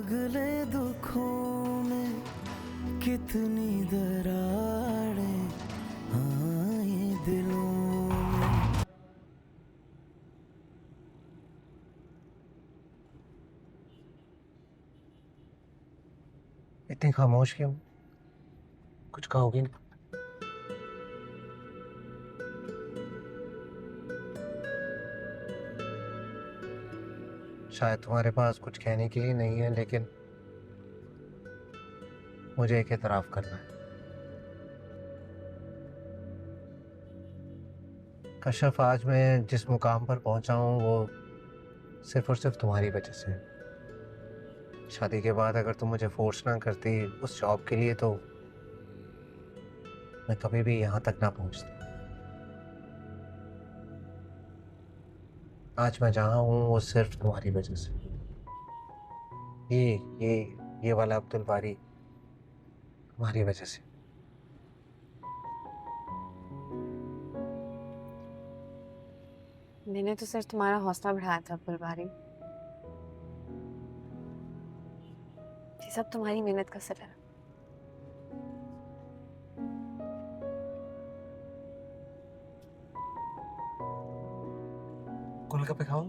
पगले दुखों में कितनी दरारें आए दिलों में। इतनी खामोश क्यों? कुछ कहोगी ना? शायद तुम्हारे पास कुछ कहने के लिए नहीं है, लेकिन मुझे एक एतराफ करना है। कश्यप, आज मैं जिस मुकाम पर पहुंचा हूं वो सिर्फ और सिर्फ तुम्हारी वजह से है। शादी के बाद अगर तुम मुझे फोर्स ना करती उस जॉब के लिए तो मैं कभी भी यहां तक ना पहुंचता। आज मैं जहां हूं वो सिर्फ तुम्हारी वजह से। ये ये ये वाला अब्दुल बारी तुम्हारी वजह से। मैंने तो सिर्फ तुम्हारा हौसला बढ़ाया था अब्दुल बारी। ये सब तुम्हारी मेहनत का असर है। गोलगप्पे खाओ।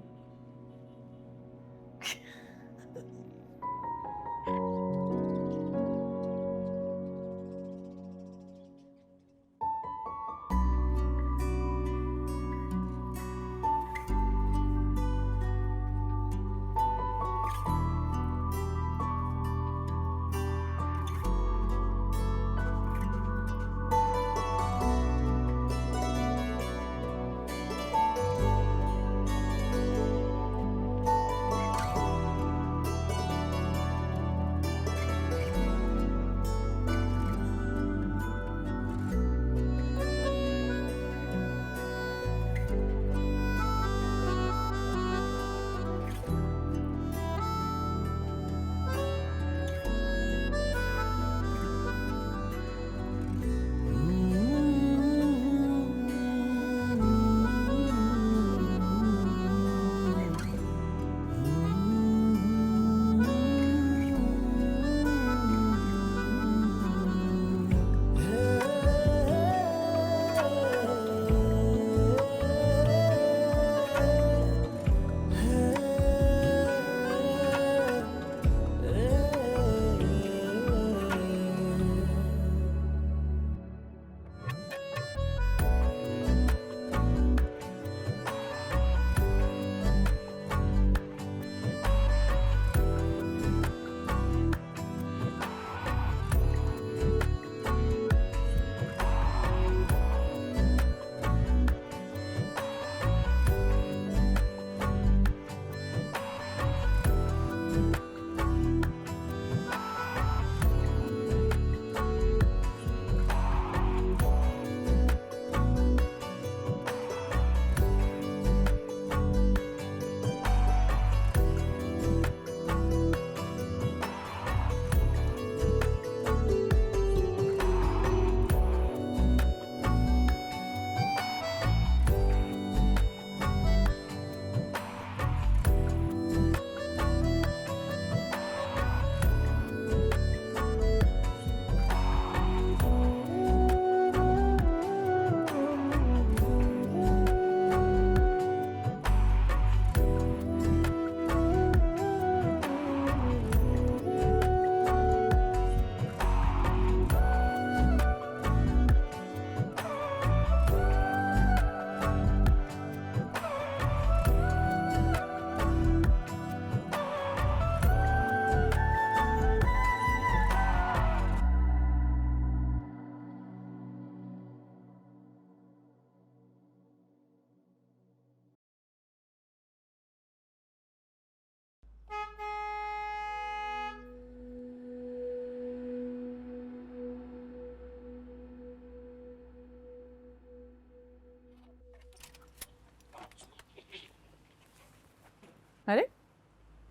अरे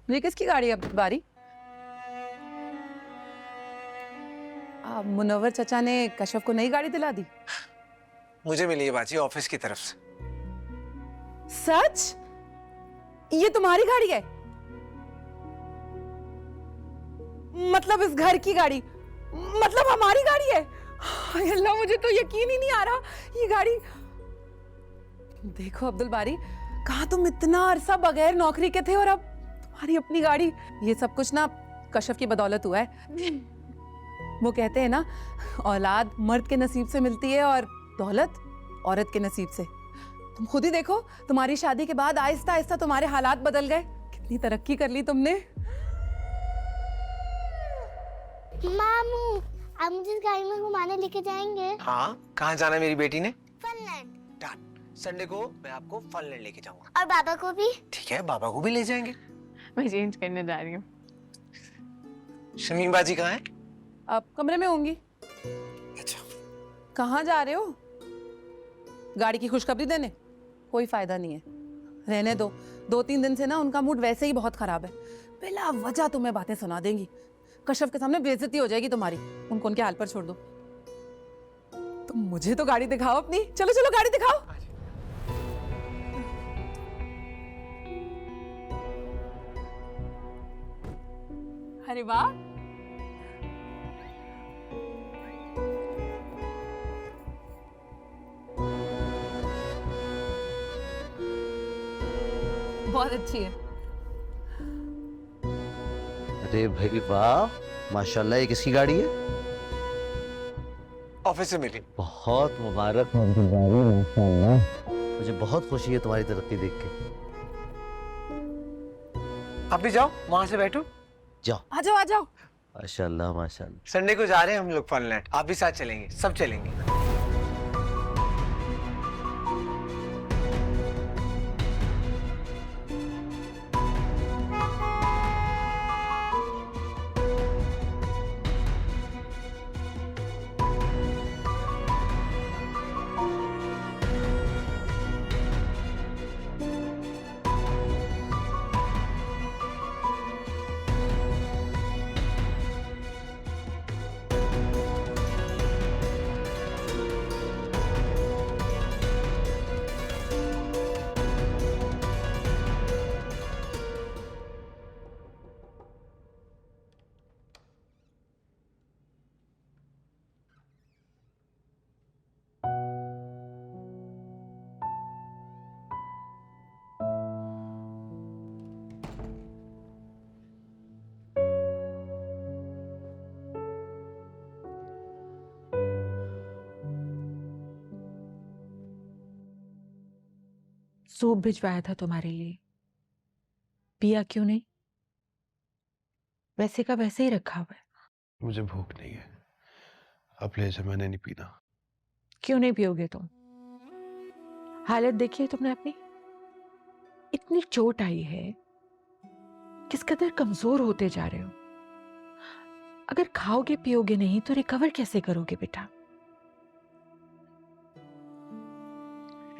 ये किसकी गाड़ी है अब्दुल बारी? मुनव्वर चचा ने कश्यप को नई गाड़ी दिला दी। मुझे मिली है बाजी ऑफिस की तरफ से। सच? ये तुम्हारी गाड़ी है? मतलब इस घर की गाड़ी, मतलब हमारी गाड़ी है। हाय अल्लाह, मुझे तो यकीन ही नहीं आ रहा ये गाड़ी। देखो अब्दुल बारी, कहा तुम इतना अरसा बगैर नौकरी के थे और अब तुम्हारी अपनी गाड़ी। ये सब कुछ ना कशफ की बदौलत हुआ है। वो कहते हैं ना, औलाद मर्द के नसीब से मिलती है और दौलत औरत के नसीब से। तुम खुद ही देखो, तुम्हारी शादी के बाद आहिस्ता आहिस्ता तुम्हारे हालात बदल गए। कितनी तरक्की कर ली तुमने। मामू, आप मुझे इस गाड़ी में घुमाने लेके जाएंगे? हाँ, कहाँ जाना है मेरी बेटी ने? फनलैंड। डन। संडे को मैं आपको फनलैंड लेके जाऊंगा। और बाबा को भी? ठीक है, बाबा को भी ले जाएंगे। मैं चेंज करने जा रही हूँ। शमीम बाजी कहाँ है? अब कमरे में होंगी। अच्छा। कहाँ जा रहे हो? गाड़ी की खुशखबरी देने? कोई फायदा नहीं है, रहने दो। 2-3 दिन से ना उनका मूड वैसे ही बहुत खराब है। बिला वजह तुम्हें बातें सुना देंगी। कशफ के सामने बेइज्जती हो जाएगी तुम्हारी। उनको उनके हाल पर छोड़ दो। तुम मुझे तो गाड़ी दिखाओ अपनी। चलो चलो गाड़ी दिखाओ। अरे वाह, बहुत अच्छी है। अरे भाई वाह, माशाल्लाह। ये किसकी गाड़ी है? ऑफिस से मिली। बहुत मुबारक अब्दुल बारी, माशाल्लाह। मुझे बहुत खुशी है तुम्हारी तरक्की देख के। आप भी जाओ, वहां से बैठो। जाओ, आ जाओ आ जाओ। माशाल्लाह माशाल्लाह। संडे को जा रहे हैं हम लोग फनलैंड। आप भी साथ चलेंगे? सब चलेंगे। सूप भिजवाया था तुम्हारे लिए, पिया क्यों नहीं? वैसे का वैसे ही रखा हुआ है। मुझे भूख नहीं है, अब ले जा, मैंने नहीं पीना। क्यों नहीं पियोगे तुम? हालत देखी है तुमने अपनी? इतनी चोट आई है, किस कदर कमजोर होते जा रहे हो। अगर खाओगे पियोगे नहीं तो रिकवर कैसे करोगे बेटा?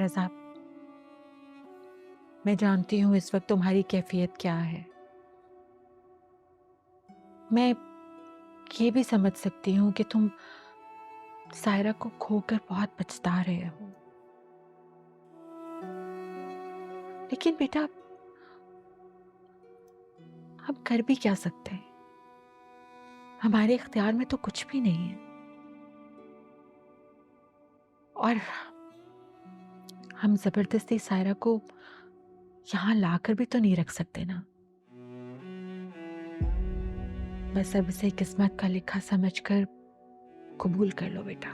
रज़ा, मैं जानती हूं इस वक्त तुम्हारी कैफियत क्या है। मैं ये भी समझ सकती हूँ कि तुम सायरा को खोकर बहुत पछता रहे हो, लेकिन बेटा हम कर भी क्या सकते हैं? हमारे इख्तियार में तो कुछ भी नहीं है, और हम जबरदस्ती सायरा को यहां लाकर भी तो नहीं रख सकते ना। बस अब इसे किस्मत का लिखा समझकर कबूल कर लो बेटा।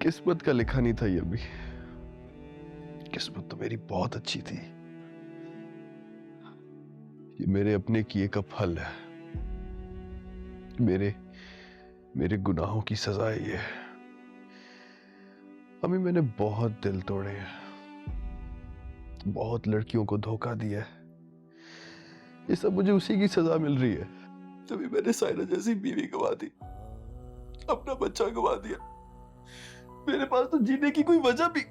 किस्मत का लिखा नहीं था ये भी। किस्मत तो मेरी बहुत अच्छी थी। ये मेरे अपने किए का फल है। मेरे गुनाहों की सजा है ये। अम्मी, मैंने बहुत दिल तोड़े हैं, बहुत लड़कियों को धोखा दिया है। ये सब मुझे उसी की सजा मिल रही है। तभी मैंने सायरा जैसी बीवी गवा दी, अपना बच्चा गवा दिया। मेरे पास तो जीने की कोई वजह भी।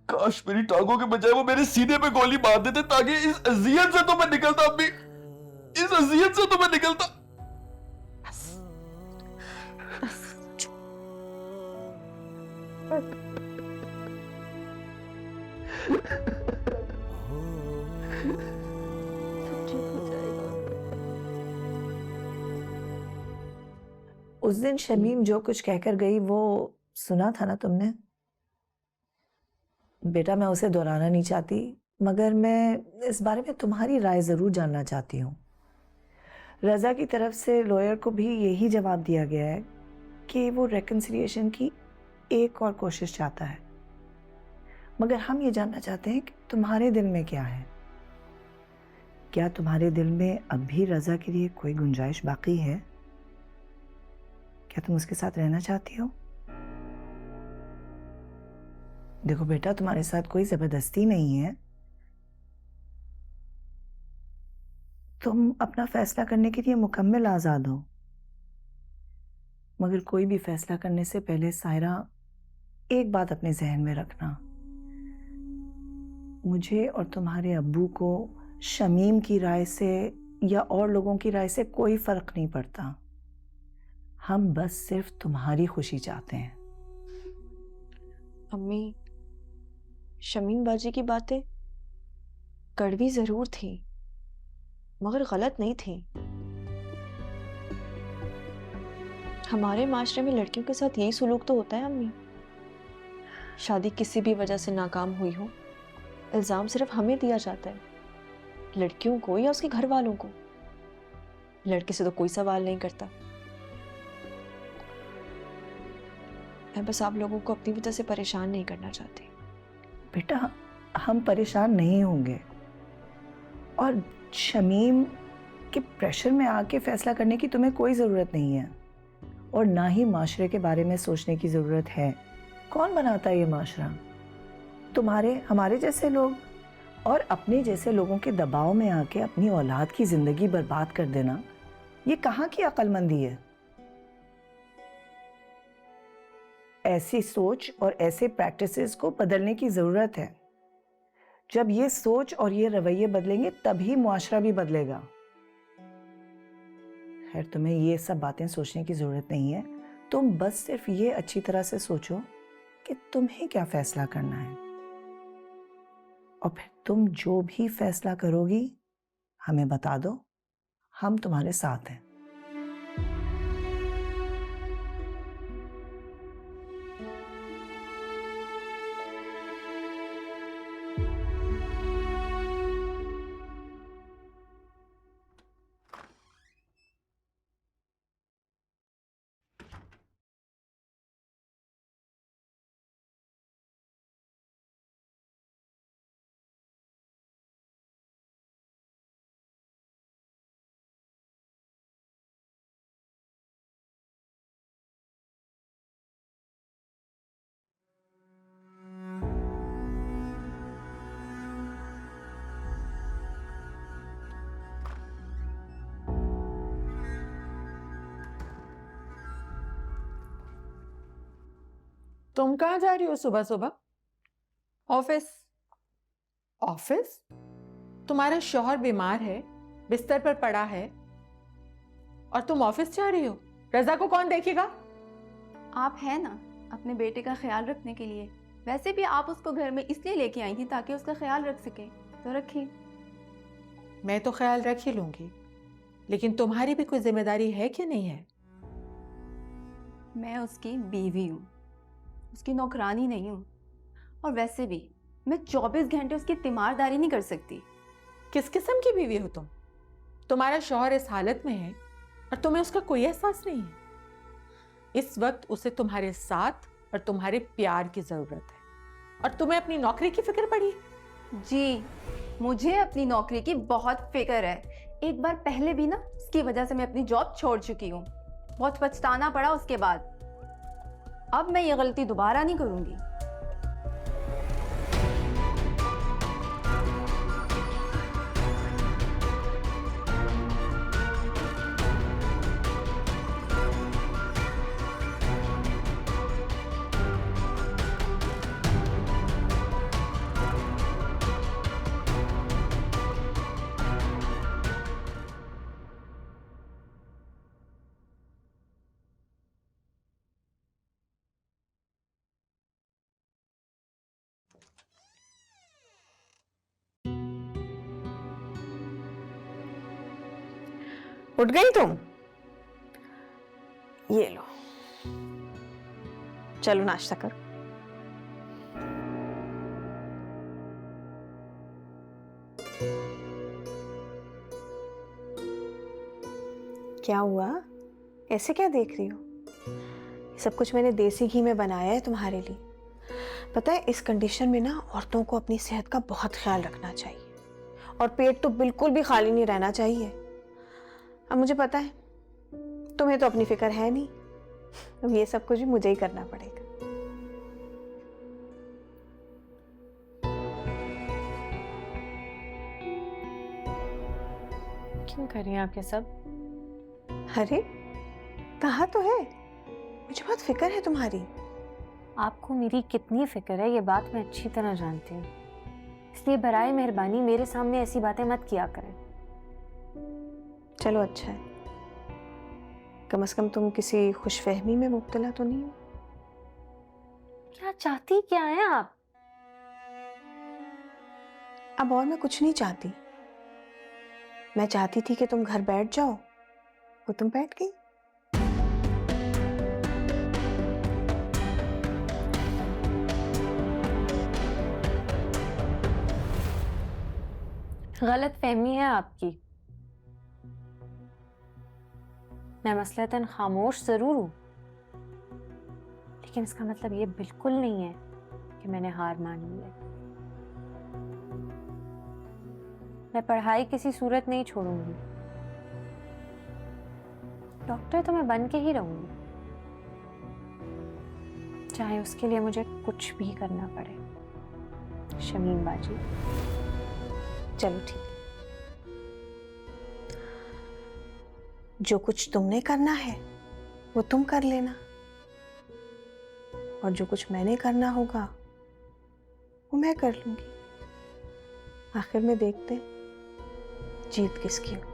काश मेरी टांगों के बजाय वो मेरे सीने पे गोली मार देते, ताकि इस अजियत से तो मैं निकलता। अम्मी, इस अजियत से तो मैं निकलता। उस दिन शमीम जो कुछ कहकर गई वो सुना था ना तुमने? बेटा मैं उसे दोहराना नहीं चाहती, मगर मैं इस बारे में तुम्हारी राय ज़रूर जानना चाहती हूँ। रज़ा की तरफ से लॉयर को भी यही जवाब दिया गया है कि वो रेकन्सिलिएशन की एक और कोशिश चाहता है, मगर हम ये जानना चाहते हैं कि तुम्हारे दिल में क्या है। क्या तुम्हारे दिल में अब भी रज़ा के लिए कोई गुंजाइश बाकी है? क्या तुम उसके साथ रहना चाहती हो? देखो बेटा, तुम्हारे साथ कोई जबरदस्ती नहीं है, तुम अपना फैसला करने के लिए मुकम्मल आज़ाद हो। मगर कोई भी फैसला करने से पहले सायरा, एक बात अपने जहन में रखना, मुझे और तुम्हारे अब्बू को शमीम की राय से या और लोगों की राय से कोई फर्क नहीं पड़ता। हम बस सिर्फ तुम्हारी खुशी चाहते हैं। अम्मी, शमीम बाजी की बातें कड़वी जरूर थी, मगर गलत नहीं थी। हमारे माशरे में लड़कियों के साथ यही सुलूक तो होता है अम्मी। शादी किसी भी वजह से नाकाम हुई हो, इल्जाम सिर्फ हमें दिया जाता है, लड़कियों को या उसके घर वालों को। लड़के से तो कोई सवाल नहीं करता। मैं बस आप लोगों को अपनी वजह से परेशान नहीं करना चाहती। बेटा, हम परेशान नहीं होंगे, और शमीम के प्रेशर में आके फैसला करने की तुम्हें कोई ज़रूरत नहीं है, और ना ही माशरे के बारे में सोचने की ज़रूरत है। कौन बनाता है ये माशरा? तुम्हारे, हमारे जैसे लोग। और अपने जैसे लोगों के दबाव में आके अपनी औलाद की ज़िंदगी बर्बाद कर देना, ये कहाँ की अक्लमंदी है? ऐसी सोच और ऐसे प्रैक्टिसेस को बदलने की ज़रूरत है। जब ये सोच और ये रवैये बदलेंगे तभी मुआशरा भी बदलेगा। खैर, तुम्हें ये सब बातें सोचने की ज़रूरत नहीं है। तुम बस सिर्फ ये अच्छी तरह से सोचो कि तुम्हें क्या फ़ैसला करना है, और फिर तुम जो भी फैसला करोगी हमें बता दो, हम तुम्हारे साथ हैं। तुम कहाँ जा रही हो सुबह सुबह? ऑफिस। ऑफिस? तुम्हारा शौहर बीमार है, बिस्तर पर पड़ा है, और तुम ऑफिस जा रही हो? रजा को कौन देखेगा? आप हैं ना अपने बेटे का ख्याल रखने के लिए। वैसे भी आप उसको घर में इसलिए लेके आई थी ताकि उसका ख्याल रख सके, तो रखिए। मैं तो ख्याल रख ही लूंगी, लेकिन तुम्हारी भी कोई जिम्मेदारी है कि नहीं है? मैं उसकी बीवी हूँ, उसकी नौकरानी नहीं हूँ। और वैसे भी मैं 24 घंटे उसकी तीमारदारी नहीं कर सकती। किस किस्म की बीवी हो तुम? तुम्हारा शौहर इस हालत में है और तुम्हें उसका कोई एहसास नहीं है। इस वक्त उसे तुम्हारे साथ और तुम्हारे प्यार की जरूरत है, और तुम्हें अपनी नौकरी की फिक्र पड़ी है। जी, मुझे अपनी नौकरी की बहुत फिक्र है। एक बार पहले भी ना इसकी वजह से मैं अपनी जॉब छोड़ चुकी हूँ। बहुत पछताना पड़ा उसके बाद। अब मैं ये गलती दोबारा नहीं करूँगी। उठ गई तुम? ये लो, चलो नाश्ता करो। क्या हुआ, ऐसे क्या देख रही हो? सब कुछ मैंने देसी घी में बनाया है तुम्हारे लिए। पता है, इस कंडीशन में ना औरतों को अपनी सेहत का बहुत ख्याल रखना चाहिए, और पेट तो बिल्कुल भी खाली नहीं रहना चाहिए। अब मुझे पता है तुम्हें तो अपनी फिक्र है नहीं, अब ये सब कुछ भी मुझे ही करना पड़ेगा। क्यों कर रही हैं आप ये सब? अरे कहा तो है, मुझे बहुत फिक्र है तुम्हारी। आपको मेरी कितनी फिक्र है ये बात मैं अच्छी तरह जानती हूँ, इसलिए बराए मेहरबानी मेरे सामने ऐसी बातें मत किया करें। चलो अच्छा है, कम से कम तुम किसी खुशफहमी में मुब्तला तो नहीं हो। क्या चाहती क्या है आप? अब और मैं कुछ नहीं चाहती। मैं चाहती थी कि तुम घर बैठ जाओ, वो तुम बैठ गई। गलत फहमी है आपकी। मैं मसलतन खामोश जरूर हूं, लेकिन इसका मतलब ये बिल्कुल नहीं है कि मैंने हार मान ली है। मैं पढ़ाई किसी सूरत नहीं छोड़ूंगी। डॉक्टर तो मैं बन के ही रहूंगी, चाहे उसके लिए मुझे कुछ भी करना पड़े। शमीम बाजी। चलो ठीक है, जो कुछ तुमने करना है वो तुम कर लेना, और जो कुछ मैंने करना होगा वो मैं कर लूंगी। आखिर में देखते हैं जीत किसकी होती।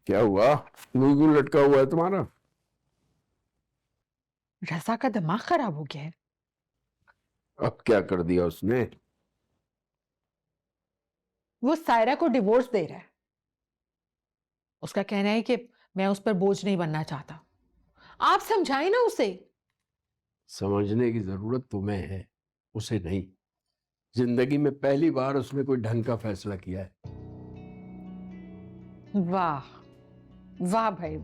क्या हुआ, मुंह क्यों लटका हुआ है तुम्हारा? रजा का दिमाग खराब हो गया है। अब क्या कर दिया उसने? वो सायरा को डिवोर्स दे रहा है। उसका कहना है कि मैं उस पर बोझ नहीं बनना चाहता। आप समझाएं ना उसे। समझने की जरूरत तुम्हें है, उसे नहीं। जिंदगी में पहली बार उसने कोई ढंग का फैसला किया है। वाह वाह भाई,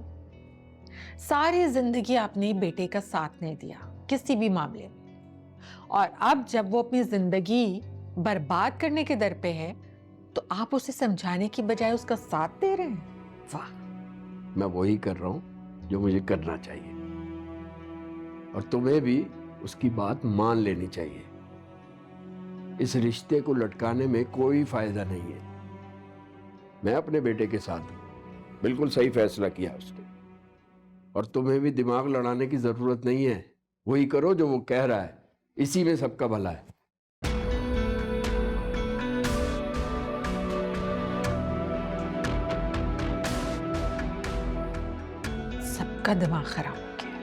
सारी जिंदगी आपने बेटे का साथ नहीं दिया किसी भी मामले में, और अब जब वो अपनी जिंदगी बर्बाद करने के दर पे है तो आप उसे समझाने की बजाय उसका साथ दे रहे हैं। वाह। मैं वही कर रहा हूं जो मुझे करना चाहिए, और तुम्हें भी उसकी बात मान लेनी चाहिए। इस रिश्ते को लटकाने में कोई फायदा नहीं है। मैं अपने बेटे के साथ हूं, बिल्कुल सही फैसला किया उसने। और तुम्हें भी दिमाग लड़ाने की जरूरत नहीं है। वही करो जो वो कह रहा है, इसी में सबका भला है। सबका दिमाग खराब हो गया,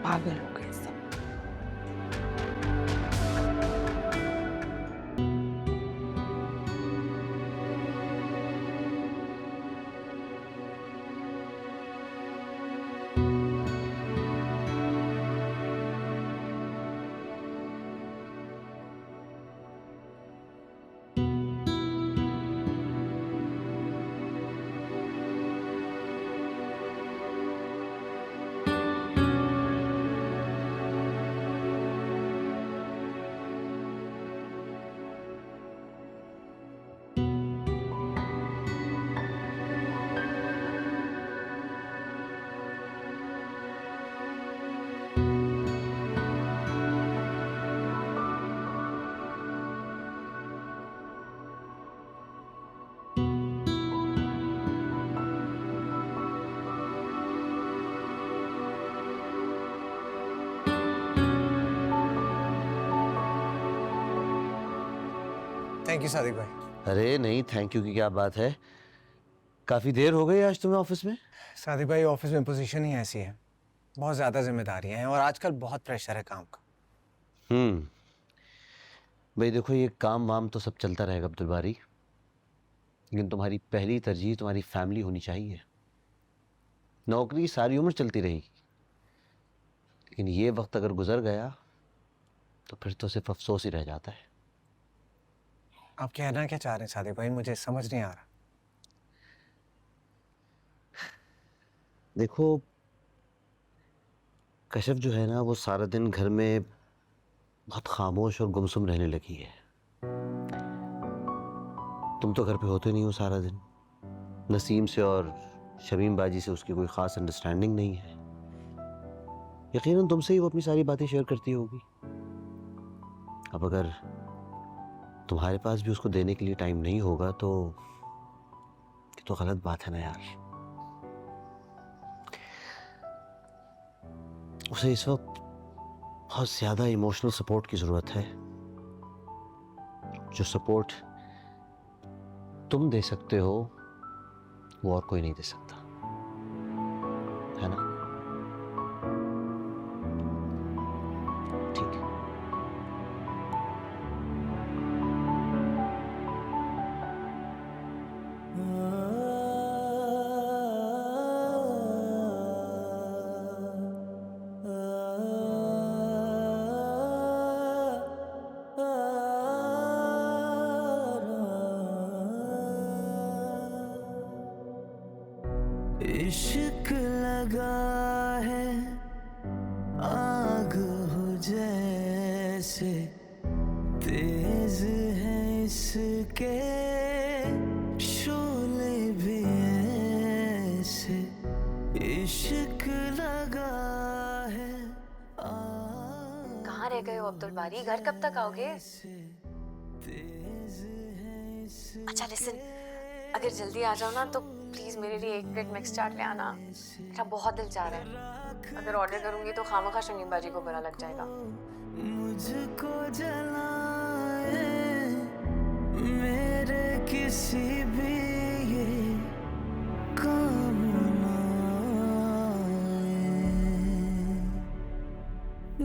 पागल हो गए सब। थैंक यू सादिक भाई। अरे नहीं, थैंक यू की क्या बात है। काफी देर हो गई आज तुम्हें ऑफिस में? सादिक भाई ऑफिस में पोजीशन ही ऐसी है, बहुत ज़्यादा जिम्मेदारियां हैं और आजकल बहुत प्रेशर है काम का। भाई देखो, ये काम वाम तो सब चलता रहेगा अब्दुल बारी, लेकिन तुम्हारी पहली तरजीह तुम्हारी फैमिली होनी चाहिए। नौकरी सारी उम्र चलती रहेगी, लेकिन ये वक्त अगर गुजर गया तो फिर तो सिर्फ अफसोस ही रह जाता है। आप कहना क्या चाह रहे हैं सादिक भाई, मुझे समझ नहीं आ रहा। देखो, कशफ जो है ना, वो सारा दिन घर में बहुत खामोश और गुमसुम रहने लगी है। तुम तो घर पे होते नहीं हो सारा दिन। नसीम से और शमीम बाजी से उसकी कोई ख़ास अंडरस्टैंडिंग नहीं है। यकीनन तुमसे ही वो अपनी सारी बातें शेयर करती होगी। अब अगर तुम्हारे पास भी उसको देने के लिए टाइम नहीं होगा तो ये तो गलत बात है ना यार। उसे इस वक्त बहुत ज़्यादा इमोशनल सपोर्ट की ज़रूरत है, जो सपोर्ट तुम दे सकते हो वो और कोई नहीं दे सकता, है ना? ठीक है। इश्क लगा है आग हो जैसे, तेज है इसके शोले भी ऐसे। इश्क लगा है कहाँ रह गए हो अब्दुल बारी? घर कब तक आओगे? अच्छा लिसन, अगर जल्दी आ जाओ ना तो प्लीज मेरे लिए एक प्लेट मिक्स चाट ले आना। मेरा बहुत दिल चाह रहा है। अगर ऑर्डर करूंगी तो खामखा शमीम बाजी को बुरा लग जाएगा। मुझको जलाए मेरे किसी भी ये काम ना आए।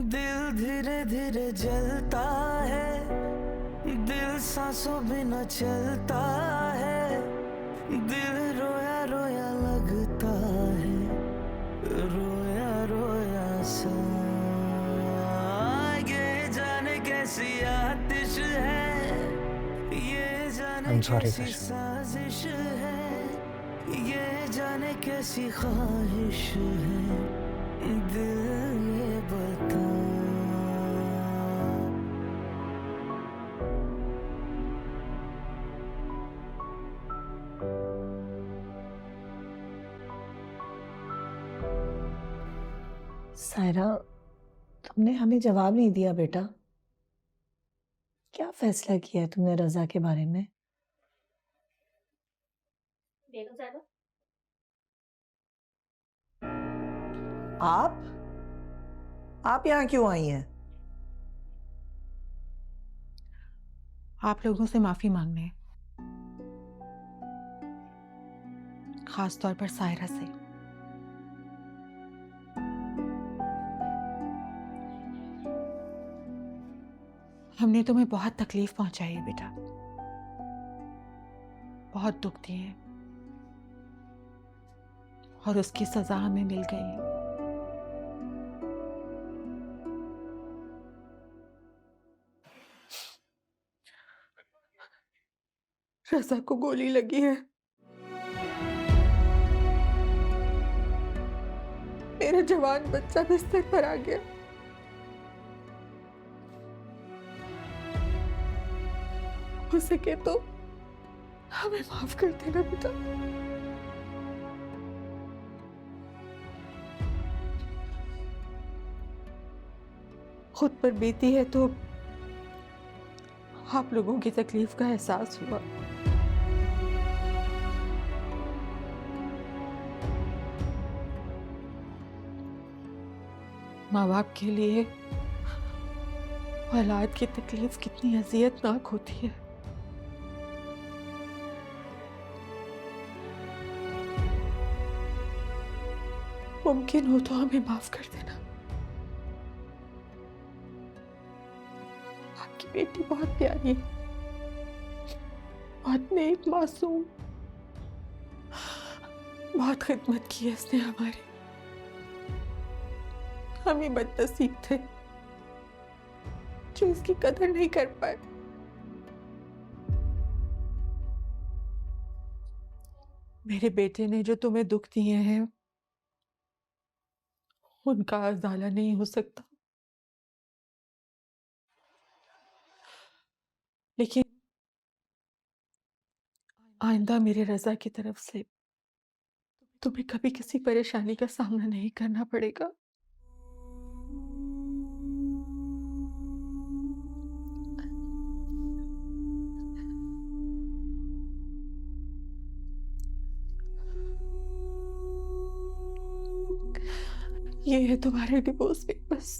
दिल धीरे धीरे जलता है, दिल सांसों बिना चलता है। दिल रोया रोया लगता है, रोया रोया सा। ये जाने कैसी आतिश है, ये जाने कैसी साजिश है, ये जाने कैसी ख्वाहिश है। दिल ये बता। सायरा, तुमने हमें जवाब नहीं दिया बेटा। क्या फैसला किया है तुमने रजा के बारे में? आप यहाँ क्यों आई हैं? आप लोगों से माफी मांगने, खास तौर पर सायरा से। हमने तुम्हें बहुत तकलीफ पहुंचाई है बेटा, बहुत दुख दिए और उसकी सजा हमें मिल गई। रजा को गोली लगी है। मेरा जवान बच्चा बिस्तर पर आ गया। हो सके तो हमें माफ कर देना बेटा। खुद पर बीती है तो आप लोगों की तकलीफ का एहसास हुआ। माँ बाप के लिए औलाद की तकलीफ कितनी अजियतनाक होती है। मुमकिन हो तो हमें माफ कर देना। आपकी बेटी बहुत प्यारी है, बहुत नेक, मासूम, बहुत खिदमत की है इसने हमारी। हम ही बदनसीब थे जो इसकी कदर नहीं कर पाए। मेरे बेटे ने जो तुम्हें दुख दिए हैं उनका अज़ाला नहीं हो सकता, लेकिन आइंदा मेरे रजा की तरफ से तुम्हें कभी किसी परेशानी का सामना नहीं करना पड़ेगा। ये है तुम्हारे डिवोर्स पेपर्स।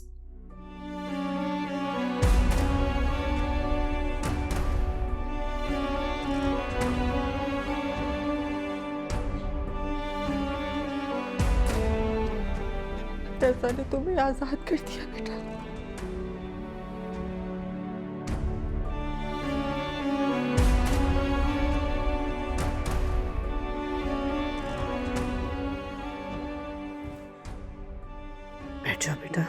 रज़ा ने तुम्हें आजाद कर दिया बेटा। बैठ जाओ बेटा।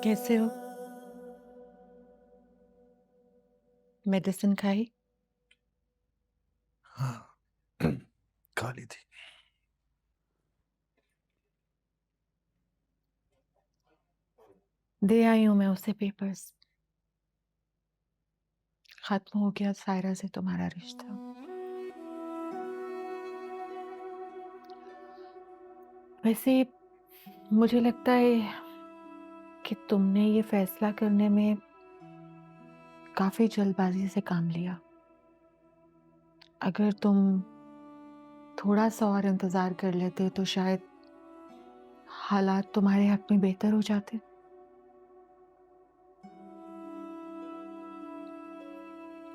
कैसे हो? मेडिसिन खाई? हाँ, खा ली थी। दे आई हूं मैं उसे पेपर्स। खत्म हो गया सायरा से तुम्हारा रिश्ता। वैसे मुझे लगता है कि तुमने ये फैसला करने में काफी जल्दबाजी से काम लिया। अगर तुम थोड़ा सा और इंतजार कर लेते तो शायद हालात तुम्हारे हक में बेहतर हो जाते।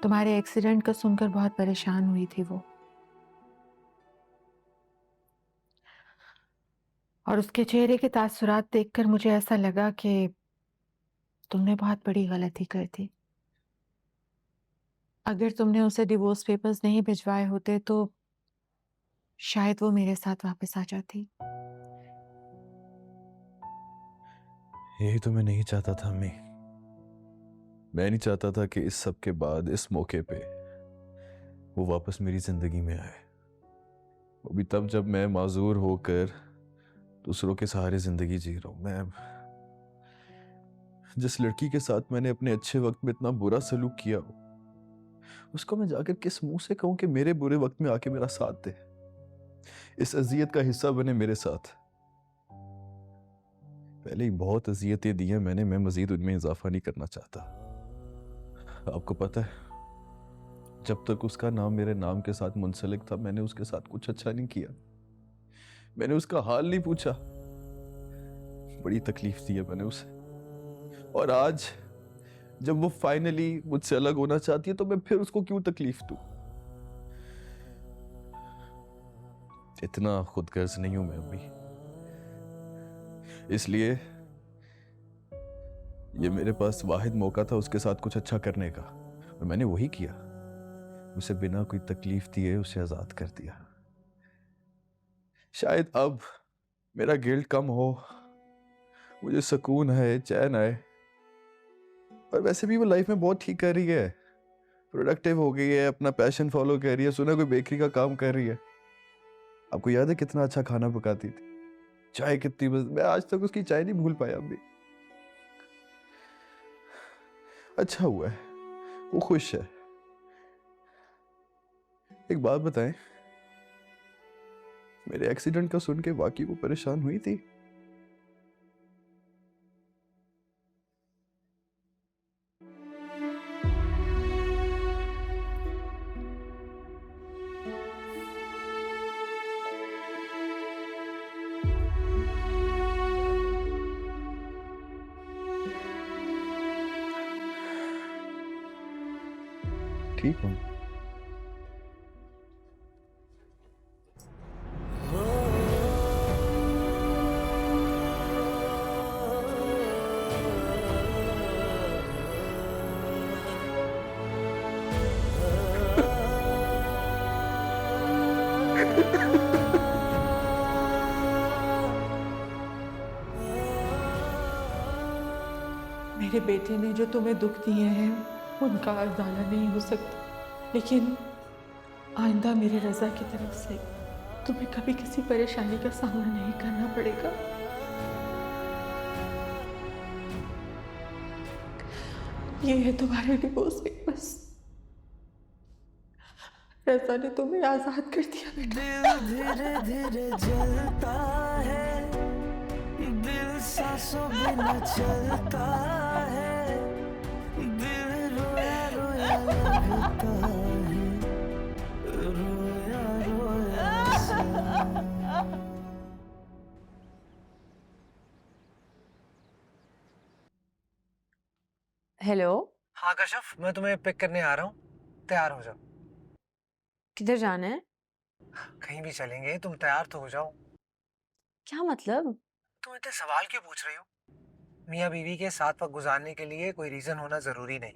तुम्हारे एक्सीडेंट का सुनकर बहुत परेशान हुई थी वो, और उसके चेहरे के तासुरात देखकर मुझे ऐसा लगा कि तुमने बहुत बड़ी गलती कर दी। अगर तुमने उसे डिवोर्स पेपर्स नहीं भिजवाए होते तो शायद वो मेरे साथ वापस आ जाती। यही तो मैं नहीं चाहता था अम्मी। मैं नहीं चाहता था कि इस सब के बाद, इस मौके पे वो वापस मेरी जिंदगी में आए, वो भी तब जब मैं माजूर होकर दूसरों के सहारे जिंदगी जी रहा हूं। मैं जिस लड़की के साथ मैंने अपने अच्छे वक्त में इतना बुरा सलूक किया हो, उसको मैं जाकर किस मुंह से कहूं कि मेरे बुरे वक्त में आके मेरा साथ दे, इस अजियत का हिस्सा बने मेरे साथ। पहले ही बहुत अजियतें दी हैं मैंने, मैं मजीद उनमें इजाफा नहीं करना चाहता। आपको पता है, जब तक उसका नाम मेरे नाम के साथ मुंसलिक था मैंने उसके साथ कुछ अच्छा नहीं किया। मैंने उसका हाल नहीं पूछा, बड़ी तकलीफ दी है मैंने उसे। और आज जब वो फाइनली मुझसे अलग होना चाहती है तो मैं फिर उसको क्यों तकलीफ दूं? इतना खुदगर्ज नहीं हूं मैं अम्मी, इसलिए ये मेरे पास वाहिद मौका था उसके साथ कुछ अच्छा करने का, और मैंने वही किया। उसे बिना कोई तकलीफ दिए उसे आजाद कर दिया। शायद अब मेरा गिल्ट कम हो, मुझे सुकून है, चैन आए। और वैसे भी वो लाइफ में बहुत ठीक कर रही है, प्रोडक्टिव हो गई है, अपना पैशन फॉलो कर रही है, सुना कोई बेकरी का काम कर रही है। आपको याद है कितना अच्छा खाना पकाती थी, चाय कितनी मैं आज तक उसकी चाय नहीं भूल पाया अभी। अच्छा हुआ है वो खुश है। एक बात बताएं, मेरे एक्सीडेंट का सुन के वाकई वो परेशान हुई थी? ठीक हूँ। मेरे बेटे ने जो तुम्हें दुख दिए हैं उनका अर्दाला नहीं हो सकता, लेकिन आइंदा मेरे रजा की तरफ से तुम्हें कभी किसी परेशानी का सामना नहीं करना पड़ेगा। ये है तुम्हारे डिवोर्स पेपर्स। रजा ने तुम्हें आजाद कर दिया बेटा। धीरे धीरे जलता है, दिल सांसों बिना चलता है, दिल रोया रोया लगता है, रोया रोया सा। हेलो, हाँ कशफ, मैं तुम्हें पिक करने आ रहा हूँ, तैयार हो जाओ। किधर जाना है? कहीं भी चलेंगे, तुम तैयार तो हो जाओ। क्या मतलब? तुम इतने सवाल क्यों पूछ रही हो? मियाँ बीवी के साथ वक्त गुजारने के लिए कोई रीजन होना जरूरी नहीं,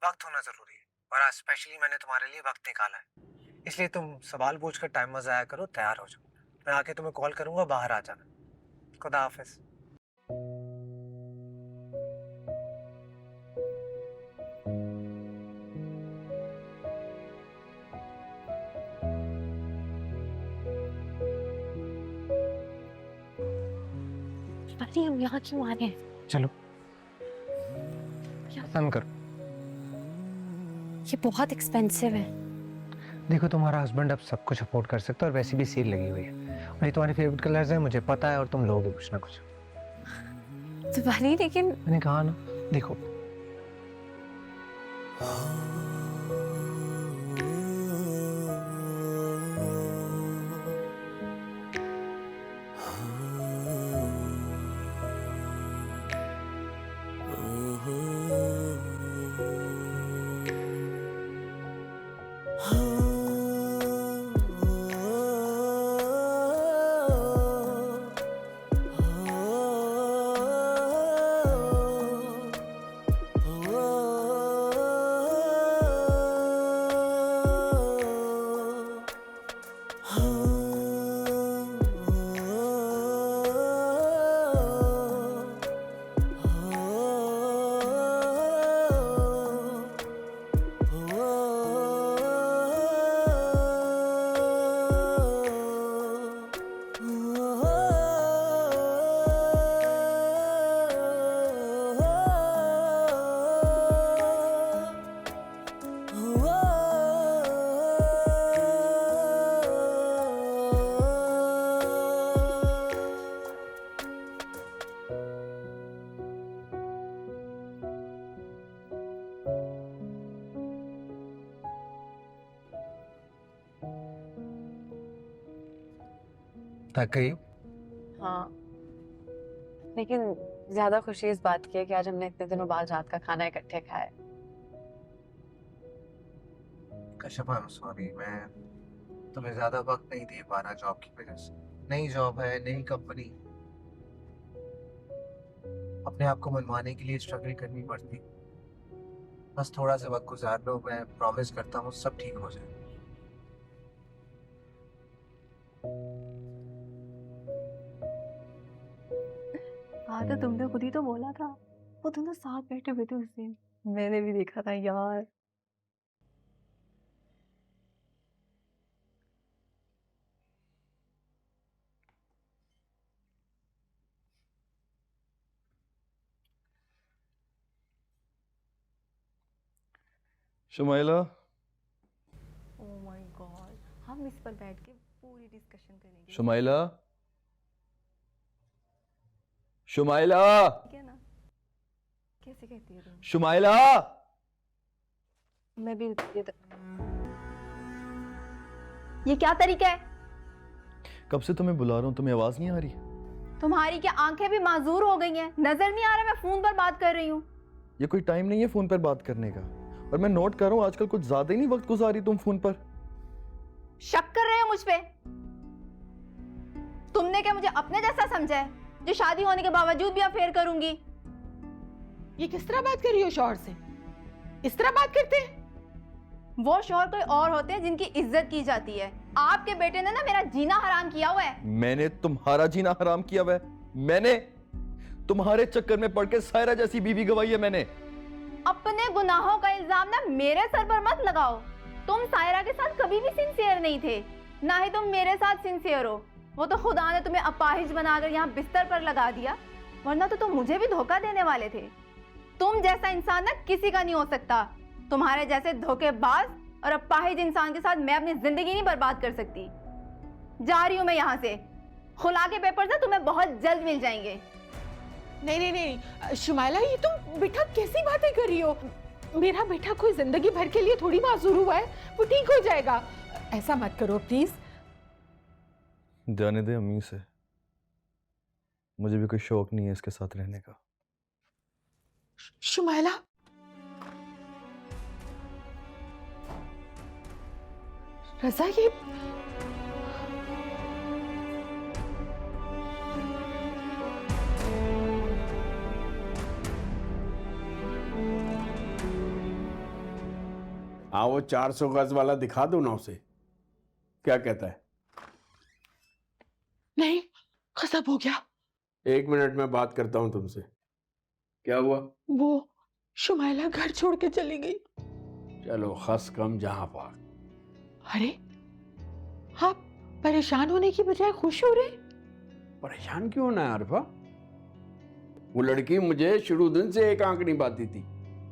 वक्त होना जरूरी है। और आज स्पेशली मैंने तुम्हारे लिए वक्त निकाला है, इसलिए तुम सवाल पूछकर टाइम मत जाया करो, तैयार हो जाओ। मैं आके तुम्हें कॉल करूंगा, बाहर आ जाना। खुदा हाफिज। पति हम यहाँ क्यों आ रहे हैं? चलो पसंद करो। ये बहुत एक्सपेंसिव है। देखो तुम्हारा हस्बैंड अब सब कुछ अफोर्ड कर सकता है, और वैसी भी सेल लगी हुई है, और ये तुम्हारे फेवरेट कलर्स हैं मुझे पता है, और तुम लोगे कुछ ना कुछ। तुम्हारी, लेकिन मैंने कहा ना, देखो थक गई हो? हाँ, लेकिन ज्यादा खुशी इस बात की है कि आज हमने इतने दिनों बाद रात का खाना इकट्ठे खाया। कश्यप, आई एम सॉरी, मैं तुम्हें ज्यादा वक्त नहीं दे पा रहा जॉब की वजह से। नई जॉब है, नई कंपनी, अपने आप को मनवाने के लिए स्ट्रगल करनी पड़ती। बस थोड़ा सा वक्त गुजार लो, मैं प्रॉमिस करता हूँ सब ठीक हो जाए। हाँ तो तुमने खुद ही तो बोला था, वो दोनों साथ बैठे हुए थे उस दिन, मैंने भी देखा था यार। शुमाइला, ओह माय गॉड, हम इस पर बैठ के पूरी डिस्कशन करेंगे। शुमाइला, शुमाइला, ठीक है ना? कैसे कहती है तुम? शुमाइला। मैं भी ये क्या तरीका है? कब से तुम्हें बुला रहा हूँ, तुम्हें आवाज नहीं आ रही? तुम्हारी क्या आंखें भी माजूर हो गई हैं? नजर नहीं आ रहा मैं फोन पर बात कर रही हूँ? ये कोई टाइम नहीं है फोन पर बात करने का, और मैं नोट कर रहा हूँ आजकल कुछ ज्यादा ही नहीं वक्त गुजारी तुम फोन पर। शक कर रहे हो मुझ पे? तुमने क्या मुझे अपने जैसा समझा है जो शादी होने के बावजूद भी अफेयर करूंगी? ये किस तरह बात कर रही हो शौहर से? इस तरह बात करते हैं? वो शौहर कोई और होते हैं जिनकी इज्जत की जाती है। आपके बेटे ने ना मेरा जीना हराम किया हुआ है। मैंने तुम्हारा जीना हराम किया हुआ है? मैंने तुम्हारे चक्कर में पड़ के सायरा जैसी बीवी गवाई है मैंने। अपने गुनाहों का इल्जाम ना मेरे सर पर मत लगाओ। तुम सायरा के साथ कभी भी सिंसियर नहीं थे, ना ही तुम मेरे साथ सिंसियर हो। वो तो खुदा ने तुम्हें अपाहिज बनाकर यहाँ बिस्तर पर लगा दिया, वरना तो तुम मुझे भी धोखा देने वाले थे। तुम जैसा इंसान ना किसी का नहीं हो सकता। तुम्हारे जैसे धोखेबाज और अपाहिज इंसान के साथ मैं अपनी जिंदगी नहीं बर्बाद कर सकती। जा रही हूँ मैं यहाँ से। खुला के पेपर से तुम्हें बहुत जल्द मिल जाएंगे। नहीं नहीं नहीं शुमाइला, ये तुम बेटा कैसी बातें कर रही हो? मेरा बेटा कोई जिंदगी भर के लिए थोड़ी माजूर हुआ है, वो ठीक हो जाएगा। ऐसा मत करो प्लीज। जाने दे अम्मी से, मुझे भी कोई शौक नहीं है इसके साथ रहने का। शुमाइला, रज़ा, ये हाँ, वो 400 गज वाला दिखा दो ना उसे, क्या कहता है? नहीं, खत्म हो गया। 1 मिनट में बात करता हूँ तुमसे। क्या हुआ? वो शुमाइला घर छोड़ के चली गई। चलो खस कम जहां पाक। अरे, आप परेशान होने की बजाय खुश हो रहे? परेशान क्यों होना है आरिफा? वो लड़की मुझे शुरू दिन से एक आंख नहीं पाती थी,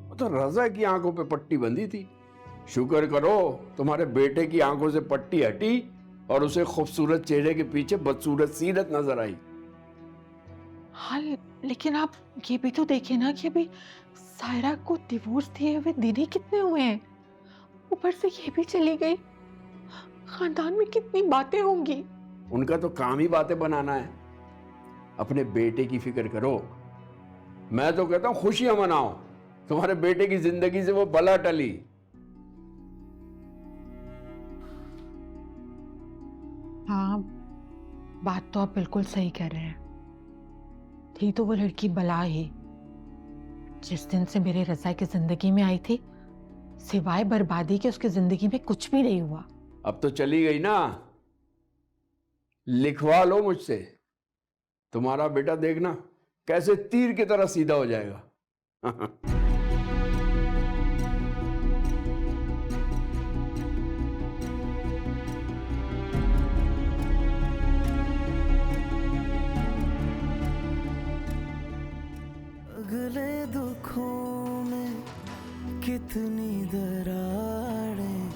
वो तो रज़ा की आंखों पे पट्टी बंधी थी। शुक्र करो तुम्हारे बेटे की आंखों से पट्टी हटी और उसे खूबसूरत चेहरे के पीछे बदसूरत सीरत नजर आई। हाँ, लेकिन आप ये भी तो देखे ना कि अभी सायरा को डिवोर्स दिए हुए दिन ही कितने हुए हैं। ऊपर से ये भी चली गई। खानदान में कितनी बातें होंगी। उनका तो काम ही बातें बनाना है। अपने बेटे की फिक्र करो। मैं तो कहता हूँ खुशियां मनाओ, तुम्हारे बेटे की जिंदगी से वो बला टली। हाँ, बात तो आप बिल्कुल सही कह रहे हैं। थी तो वो लड़की बला ही। जिस दिन से मेरे रज़ा की जिंदगी में आई थी, सिवाय बर्बादी के उसकी जिंदगी में कुछ भी नहीं हुआ। अब तो चली गई ना, लिखवा लो मुझसे। तुम्हारा बेटा देखना कैसे तीर की तरह सीधा हो जाएगा। अगले दुखों में कितनी दरारें